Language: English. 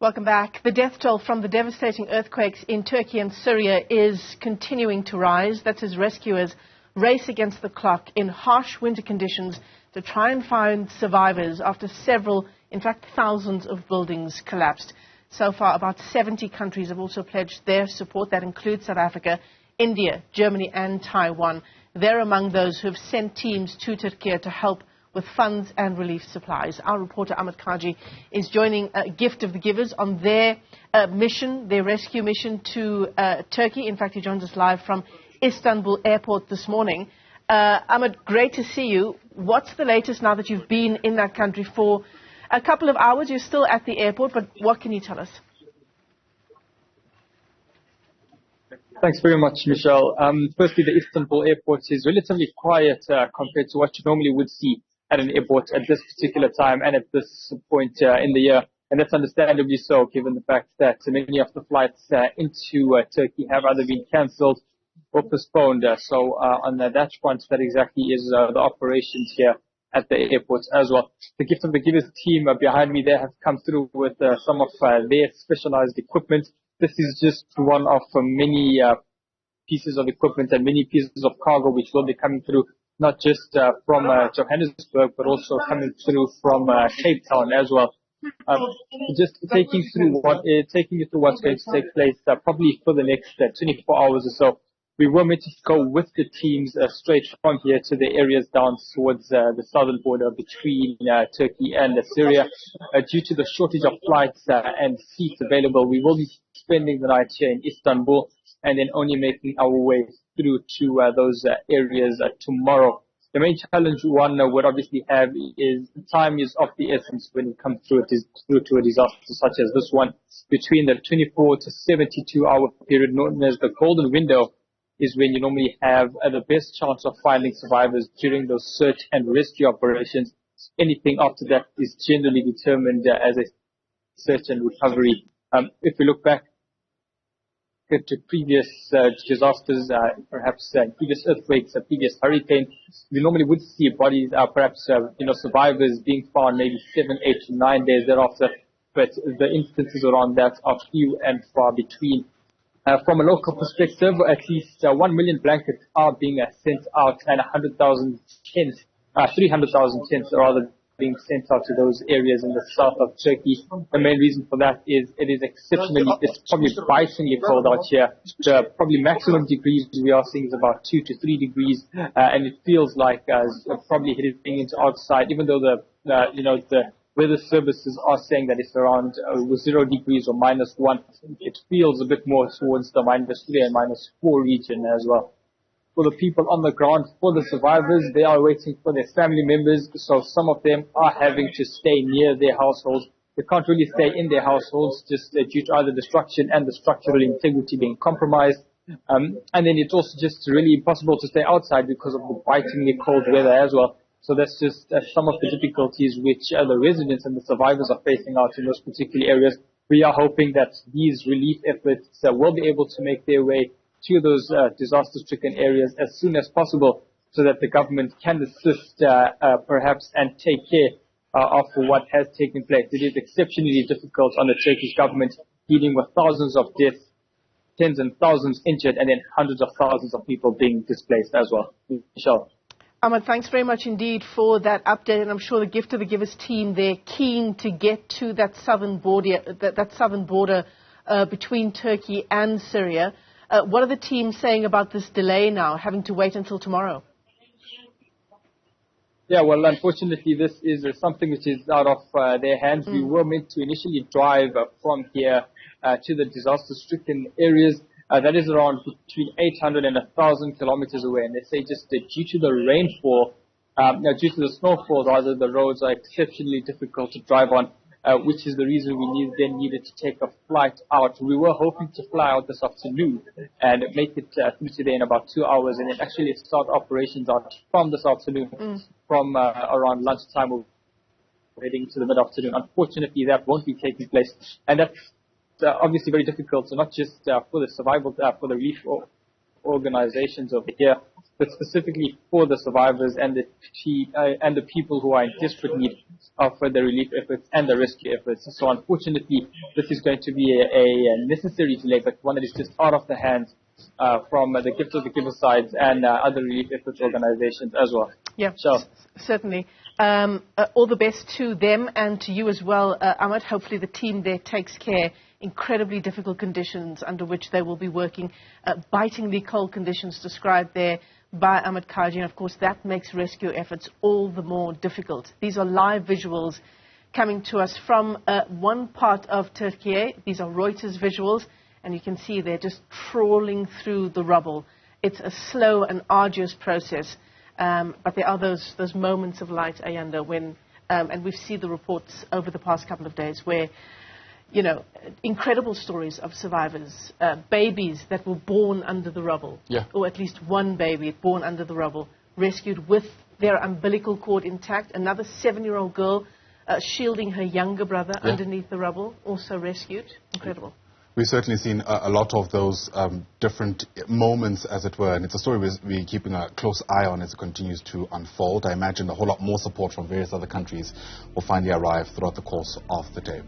Welcome back. The death toll from the devastating earthquakes in Turkey and Syria is continuing to rise. That's as rescuers race against the clock in harsh winter conditions to try and find survivors after several, in fact thousands of buildings collapsed. So far, about 70 countries have also pledged their support. That includes South Africa, India, Germany and Taiwan. They're among those who have sent teams to Turkey to help with funds and relief supplies. Our reporter Ahmed Kajee is joining Gift of the Givers on their mission, their rescue mission to Turkey. In fact, he joins us live from Istanbul airport this morning. Ahmed, great to see you. What's the latest now that you've been in that country for a couple of hours? You're still at the airport, but what can you tell us? Thanks very much, Michelle. Firstly, the Istanbul airport is relatively quiet compared to what you normally would see at an airport at this particular time and at this point in the year. And that's understandably so, given the fact that many of the flights into Turkey have either been cancelled or postponed. So on that front, that exactly is the operations here at the airport as well. The Gift of the Givers team behind me there have come through with some of their specialized equipment. This is just one of many pieces of equipment and many pieces of cargo which will be coming through, not just from Johannesburg, but also coming through from Cape Town as well. Just taking you through what's going to take place probably for the next 24 hours or so. We were meant to go with the teams straight from here to the areas down towards the southern border between Turkey and Syria. Due to the shortage of flights and seats available, we will be spending the night here in Istanbul and then only making our way through to those areas tomorrow. The main challenge one would obviously have is time is of the essence when it comes through to a disaster such as this one. Between the 24 to 72 hour period known as the golden window is when you normally have the best chance of finding survivors during those search and rescue operations. Anything after that is generally determined as a search and recovery. If we look back to previous disasters, perhaps previous earthquakes, previous hurricanes, we normally would see bodies, perhaps survivors being found maybe 7, 8, 9 days thereafter. But the instances around that are few and far between. From a local perspective, at least 1 million blankets are being sent out and 300,000 tents rather being sent out to those areas in the south of Turkey. The main reason for that is it's probably bitingly cold out here. The probably maximum degrees we are seeing is about 2 to 3 degrees, and it feels like probably heading into outside, even though the weather services are saying that it's around 0 degrees or -1. It feels a bit more towards the -3 and -4 region as well. For the people on the ground, for the survivors, they are waiting for their family members. So some of them are having to stay near their households. They can't really stay in their households just due to either destruction and the structural integrity being compromised. And then it's also just really impossible to stay outside because of the bitingly cold weather as well. So that's just some of the difficulties which the residents and the survivors are facing out in those particular areas. We are hoping that these relief efforts will be able to make their way to those disaster-stricken areas as soon as possible so that the government can assist perhaps and take care of what has taken place. It is exceptionally difficult on the Turkish government dealing with thousands of deaths, tens and thousands injured, and then hundreds of thousands of people being displaced as well. Michelle. Ahmed, thanks very much indeed for that update, and I'm sure the Gift of the Givers team, they're keen to get to that southern border between Turkey and Syria. What are the teams saying about this delay now, having to wait until tomorrow? Yeah, well, unfortunately, this is something which is out of their hands. We were meant to initially drive from here to the disaster-stricken areas. That is around between 800 and 1,000 kilometers away. And they say just due to the rainfall, due to the snowfall, rather, the roads are exceptionally difficult to drive on, which is the reason we needed to take a flight out. We were hoping to fly out this afternoon and make it through today in about 2 hours, and then actually start operations out from this afternoon, from around lunchtime. We're heading to the mid-afternoon. Unfortunately, that won't be taking place, and that's obviously very difficult, so not just for the survival, for the relief organizations over here, but specifically for the survivors and the people who are in desperate need of the relief efforts and the rescue efforts. So unfortunately, this is going to be a necessary delay, but one that is just out of the hands from the Gift of the Giver sides and other relief efforts organizations as well. Yeah, certainly. All the best to them and to you as well, Ahmed. Hopefully the team there takes care. Incredibly difficult conditions under which they will be working, bitingly cold conditions described there by Ahmed Kajee, and of course that makes rescue efforts all the more difficult. These are live visuals coming to us from one part of Turkey. These are Reuters visuals, and you can see they're just trawling through the rubble. It's a slow and arduous process, but there are those moments of light, Ayanda, when, and we've seen the reports over the past couple of days where, you know, incredible stories of survivors, babies that were born under the rubble, or at least one baby born under the rubble, rescued with their umbilical cord intact. Another 7-year-old girl shielding her younger brother underneath the rubble, also rescued. Incredible. We've certainly seen a lot of those different moments, as it were, and it's a story we're keeping a close eye on as it continues to unfold. I imagine a whole lot more support from various other countries will finally arrive throughout the course of the day.